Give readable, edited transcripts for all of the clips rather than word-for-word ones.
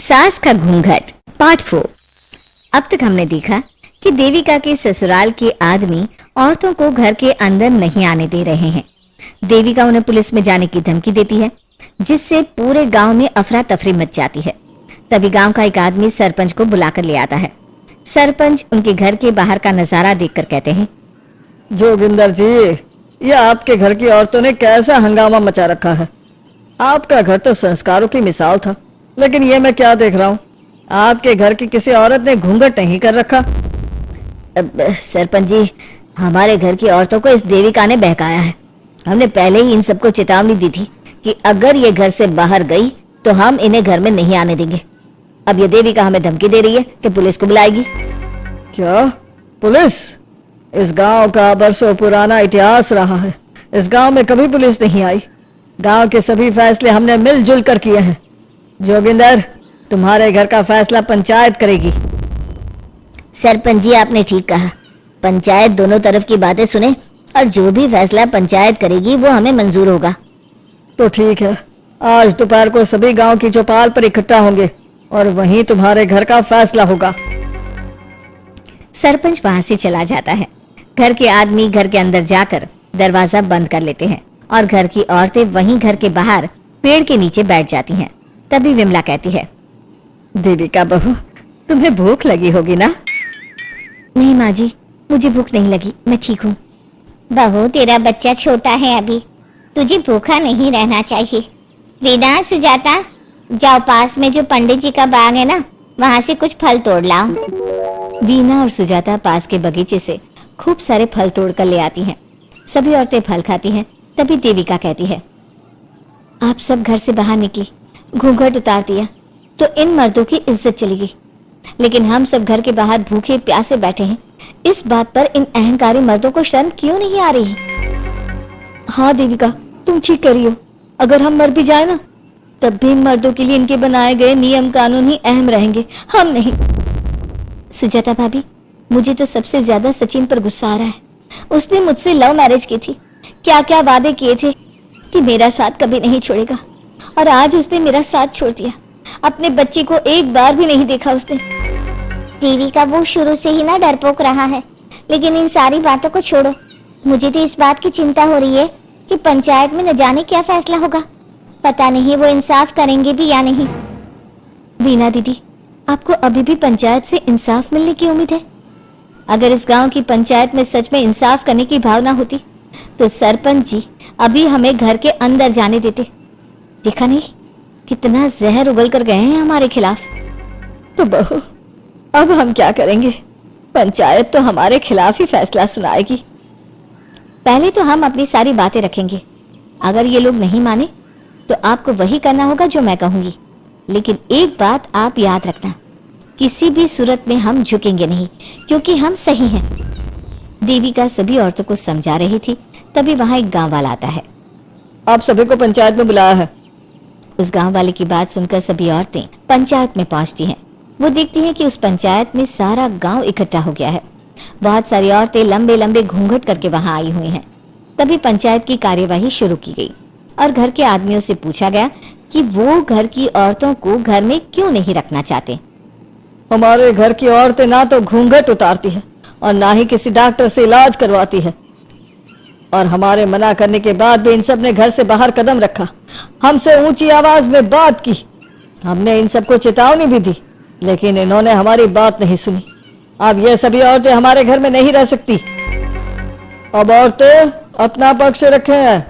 सास का घूंघट पार्ट 4। अब तक हमने देखा कि देविका के ससुराल के आदमी औरतों को घर के अंदर नहीं आने दे रहे हैं। देविका उन्हें पुलिस में जाने की धमकी देती है, जिससे पूरे गांव में अफरा तफरी मच जाती है। तभी गांव का एक आदमी सरपंच को बुलाकर ले आता है। सरपंच उनके घर के बाहर का नजारा देखकर कहते हैं, जोगिंदर जी, ये आपके घर की औरतों ने कैसा हंगामा मचा रखा है। आपका घर तो संस्कारों की मिसाल था, लेकिन ये मैं क्या देख रहा हूँ, आपके घर की किसी औरत ने घूंघट नहीं कर रखा। सरपंच जी, हमारे घर की औरतों को इस देविका ने बहकाया है। हमने पहले ही इन सबको चेतावनी दी थी कि अगर ये घर से बाहर गई तो हम इन्हें घर में नहीं आने देंगे। अब ये देविका हमें धमकी दे रही है कि पुलिस को बुलाएगी। क्या पुलिस? इस गांव का बरसों पुराना इतिहास रहा है। इस गांव में कभी पुलिस नहीं आई। गांव के सभी फैसले हमने मिलजुल कर किए हैं। जोगिंदर, तुम्हारे घर का फैसला पंचायत करेगी। सरपंच जी, आपने ठीक कहा। पंचायत दोनों तरफ की बातें सुने और जो भी फैसला पंचायत करेगी वो हमें मंजूर होगा। तो ठीक है, आज दोपहर को सभी गांव की चौपाल पर इकट्ठा होंगे और वहीं तुम्हारे घर का फैसला होगा। सरपंच वहां से चला जाता है। घर के आदमी घर के अंदर जाकर दरवाजा बंद कर लेते हैं और घर की औरतें वहीं घर के बाहर पेड़ के नीचे बैठ जाती हैं। तभी विमला कहती है, देविका बहू, तुम्हें भूख लगी होगी ना? नहीं माँ जी, मुझे भूख नहीं लगी, मैं ठीक हूँ। बहू, तेरा बच्चा छोटा है अभी, तुझे भूखा नहीं रहना चाहिए। वीना, सुजाता, जाओ पास में जो पंडित जी का बाग है ना, वहाँ से कुछ फल तोड़ लाओ। वीना और सुजाता पास के बगीचे से खूब सारे फल तोड़ कर ले आती हैं। सभी औरतें फल खाती हैं। तभी देविका कहती है, आप सब घर से बाहर निकली, घूंघट उतार दिया तो इन मर्दों की इज्जत चली गई, लेकिन हम सब घर के बाहर भूखे प्यासे बैठे हैं। इस बात पर इन अहंकारी मर्दों को शर्म क्यों नहीं आ रही? हाँ देविका, तुम ठीक कह रही हो। अगर हम मर भी जाए ना, तब भी इन मर्दों के लिए इनके बनाए गए नियम कानून ही अहम रहेंगे, हम नहीं। सुजाता भाभी, मुझे तो सबसे ज्यादा सचिन पर गुस्सा आ रहा है। उसने मुझसे लव मैरिज की थी, क्या क्या वादे किए थे कि मेरा साथ कभी नहीं छोड़ेगा, और आज उसने मेरा साथ छोड़ दिया। अपने बच्चे को एक बार भी नहीं देखा उसने। टीवी का वो शुरू से ही ना डरपोक रहा है। लेकिन इन सारी बातों को छोड़ो, मुझे तो इस बात की चिंता हो रही है कि पंचायत में न जाने क्या फैसला होगा। पता नहीं वो इंसाफ करेंगे भी या नहीं। वीना दीदी, आपको अभी भी पंचायत से इंसाफ मिलने की उम्मीद है? अगर इस गांव की पंचायत में सच में इंसाफ करने की भावना होती तो सरपंच जी अभी हमें घर के अंदर जाने देते। देखा नहीं कितना जहर उगल कर गए हैं हमारे खिलाफ। तो बहू, अब हम क्या करेंगे? पंचायत तो हमारे खिलाफ ही फैसला सुनाएगी। पहले तो हम अपनी सारी बातें रखेंगे। अगर ये लोग नहीं माने तो आपको वही करना होगा जो मैं कहूंगी। लेकिन एक बात आप याद रखना, किसी भी सूरत में हम झुकेंगे नहीं, क्योंकि हम सही हैं। देविका सभी औरतों को समझा रही थी। तभी वहां एक गांव वाला आता है। आप सभी को पंचायत में बुलाया है। उस गांव वाले की बात सुनकर सभी औरतें पंचायत में पहुंचती हैं। वो देखती हैं कि उस पंचायत में सारा गांव इकट्ठा हो गया है। बहुत सारी औरतें लंबे लंबे घूंघट करके वहां आई हुई हैं। तभी पंचायत की कार्यवाही शुरू की गई और घर के आदमियों से पूछा गया कि वो घर की औरतों को घर में क्यों नहीं रखना चाहते। हमारे घर की औरतें ना तो घूंघट उतारती है और ना ही किसी डॉक्टर से इलाज करवाती है, और हमारे मना करने के बाद भी इन सब ने घर से बाहर कदम रखा, हमसे ऊंची आवाज में बात की। हमने इन सबको चेतावनी भी दी, लेकिन इन्होंने हमारी बात नहीं सुनी। अब ये सभी औरतें हमारे घर में नहीं रह सकती। अब औरतें अपना पक्ष रखें।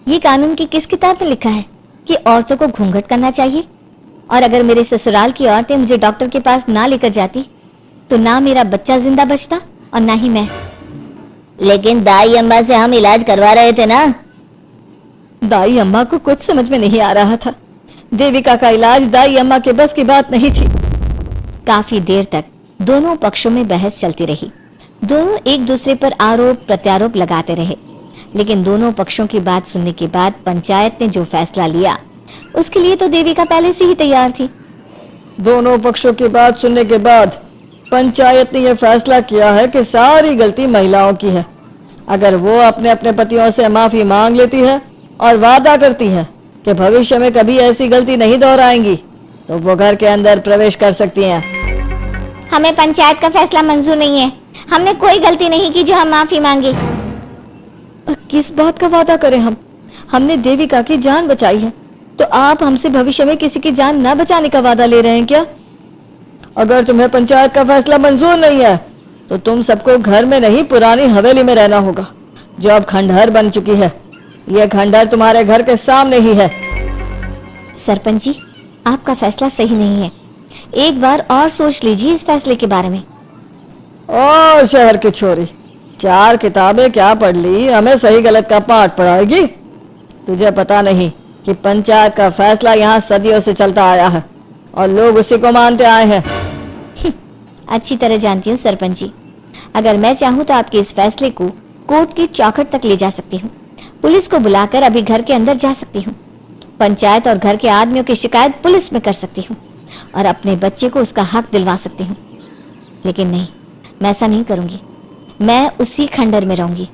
ये कानून की किस किताब में लिखा है कि औरतों को घूंघट करना चाहिए? और अगर मेरे ससुराल की औरतें मुझे डॉक्टर के पास ना लेकर जाती तो ना मेरा बच्चा जिंदा बचता और ना ही मैं। लेकिन दाई अम्मा से हम इलाज करवा रहे थे ना। दाई अम्मा को कुछ समझ में नहीं आ रहा था। देविका का इलाज दाई अम्मा के बस की बात नहीं थी। काफी देर तक दोनों पक्षों में बहस चलती रही। दोनों एक दूसरे पर आरोप प्रत्यारोप लगाते रहे, लेकिन दोनों पक्षों की बात सुनने के बाद पंचायत ने जो फैसला लिया उसके लिए तो देविका पहले से ही तैयार थी। दोनों पक्षों की बात सुनने के बाद पंचायत ने यह फैसला किया है कि सारी गलती महिलाओं की है। अगर वो अपने अपने पतियों से माफी मांग लेती है और वादा करती है कि भविष्य में कभी ऐसी गलती नहीं दोहराएंगी, तो वो घर के अंदर प्रवेश कर सकती हैं। हमें पंचायत का फैसला मंजूर नहीं है। हमने कोई गलती नहीं की जो हम माफी मांगे। और किस बात का वादा करें हम? हमने देविका की जान बचाई है, तो आप हमसे भविष्य में किसी की जान न बचाने का वादा ले रहे हैं क्या? अगर तुम्हें पंचायत का फैसला मंजूर नहीं है तो तुम सबको घर में नहीं पुरानी हवेली में रहना होगा, जो अब खंडहर बन चुकी है। यह खंडहर तुम्हारे घर के सामने ही है। सरपंच जी, आपका फैसला सही नहीं है। एक बार और सोच लीजिए इस फैसले के बारे में। ओ शहर की छोरी, 4 किताबें क्या पढ़ ली, हमें सही गलत का पाठ पढ़ाएगी? तुझे पता नहीं कि पंचायत का फैसला यहाँ सदियों से चलता आया है और लोग उसी को मानते आए हैं। अच्छी तरह जानती हूँ सरपंच जी। अगर मैं चाहूँ तो आपके इस फैसले को कोर्ट की चौखट तक ले जा सकती हूँ। पुलिस को बुलाकर अभी घर के अंदर जा सकती हूँ। पंचायत और घर के आदमियों की शिकायत पुलिस में कर सकती हूँ और अपने बच्चे को उसका हक दिलवा सकती हूँ। लेकिन नहीं, मैं ऐसा नहीं करूंगी। मैं उसी खंडहर में रहूंगी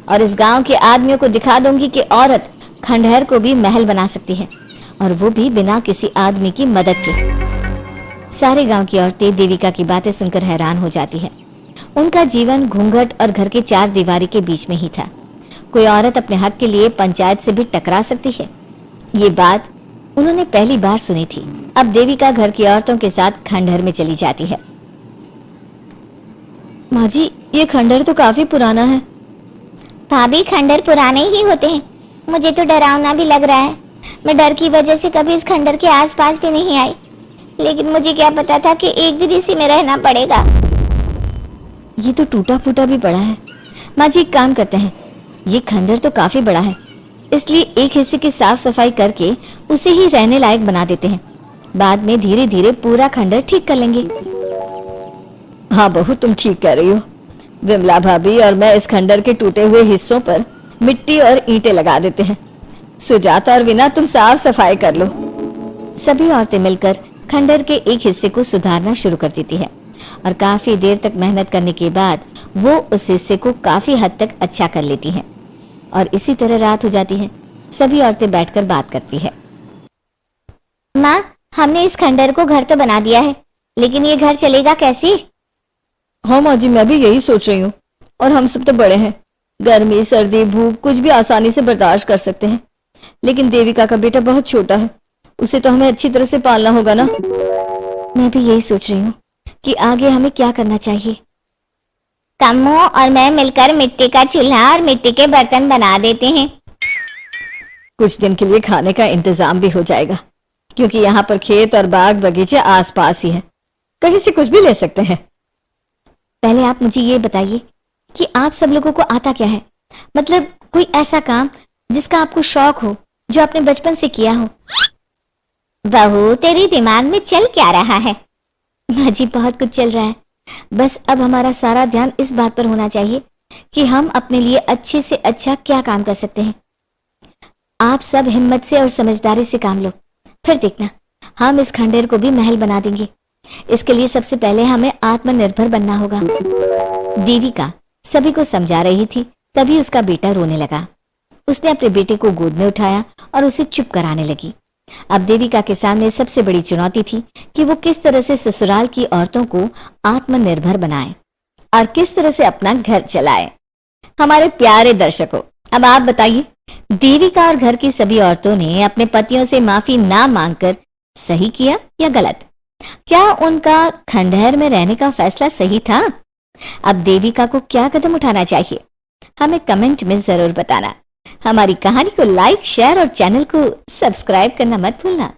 और इस गांव के आदमियों को दिखा दूंगी कि औरत खंडहर को भी महल बना सकती है, और वो भी बिना किसी आदमी की मदद के। सारे गांव की औरतें देविका की बातें सुनकर हैरान हो जाती है। उनका जीवन घूंघट और घर के 4 दीवारी के बीच में ही था। कोई औरत अपने हक के लिए पंचायत से भी टकरा सकती है, ये बात उन्होंने पहली बार सुनी थी। अब देविका घर की औरतों के साथ खंडहर में चली जाती है। माँ जी, ये खंडहर तो काफी पुराना है। भाभी, खंडहर पुराने ही होते हैं। मुझे तो डरावना भी लग रहा है। मैं डर की वजह से कभी इस खंडहर के आसपास भी नहीं आई, लेकिन मुझे क्या पता था कि एक दिन इसी में रहना पड़ेगा। ये तो टूटा फूटा भी पड़ा है। माँ जी, एक काम करते हैं, ये खंडहर तो काफी बड़ा है, इसलिए एक हिस्से की साफ सफाई करके उसे ही रहने लायक बना देते हैं। बाद में धीरे धीरे पूरा खंडहर ठीक कर लेंगे। हाँ बहू, तुम ठीक कह रही हो। विमला भाभी और मैं इस खंडहर के टूटे हुए हिस्सों पर मिट्टी और ईंटें लगा देते हैं। सुजाता और विना, तुम साफ सफाई कर लो। सभी औरतें मिलकर खंडहर के एक हिस्से को सुधारना शुरू कर देती है और काफी देर तक मेहनत करने के बाद वो उस हिस्से को काफी हद तक अच्छा कर लेती हैं। और इसी तरह रात हो जाती है। सभी औरतें बैठकर बात करती है। माँ, हमने इस खंडहर को घर तो बना दिया है, लेकिन ये घर चलेगा कैसे? हाँ माँ जी, मैं भी यही सोच रही हूँ। और हम सब तो बड़े हैं, गर्मी सर्दी भूख कुछ भी आसानी से बर्दाश्त कर सकते हैं। लेकिन देविका का बेटा बहुत छोटा है, उसे तो हमें अच्छी तरह से पालना होगा ना। मैं भी यही सोच रही हूँ कि आगे हमें क्या करना चाहिए। कम्मो और मैं मिलकर मिट्टी का चूल्हा और मिट्टी के बर्तन बना देते हैं। कुछ दिन के लिए खाने का इंतजाम भी हो जाएगा, क्योंकि यहाँ पर खेत और बाग बगीचे आसपास ही है, कहीं से कुछ भी ले सकते हैं। पहले आप मुझे ये बताइए कि आप सब लोगों को आता क्या है? मतलब कोई ऐसा काम जिसका आपको शौक हो, जो आपने बचपन से किया हो। बहू, तेरे दिमाग में चल क्या रहा है? माँ जी, बहुत कुछ चल रहा है। बस अब हमारा सारा ध्यान इस बात पर होना चाहिए कि हम अपने लिए अच्छे से अच्छा क्या काम कर सकते हैं। आप सब हिम्मत से और समझदारी से काम लो, फिर देखना हम इस खंडहर को भी महल बना देंगे। इसके लिए सबसे पहले हमें आत्मनिर्भर बनना होगा। देविका सभी को समझा रही थी, तभी उसका बेटा रोने लगा। उसने अपने बेटे को गोद में उठाया और उसे चुप कराने लगी। अब देविका के सामने सबसे बड़ी चुनौती थी कि वो किस तरह से ससुराल की औरतों को आत्मनिर्भर बनाए और किस तरह से अपना घर चलाए। हमारे प्यारे दर्शकों, अब आप बताइए, देविका और घर की सभी औरतों ने अपने पतियों से माफी ना मांगकर सही किया या गलत? क्या उनका खंडहर में रहने का फैसला सही था? अब देविका को क्या कदम उठाना चाहिए, हमें कमेंट में जरूर बताना। हमारी कहानी को लाइक, शेयर और चैनल को सब्सक्राइब करना मत भूलना।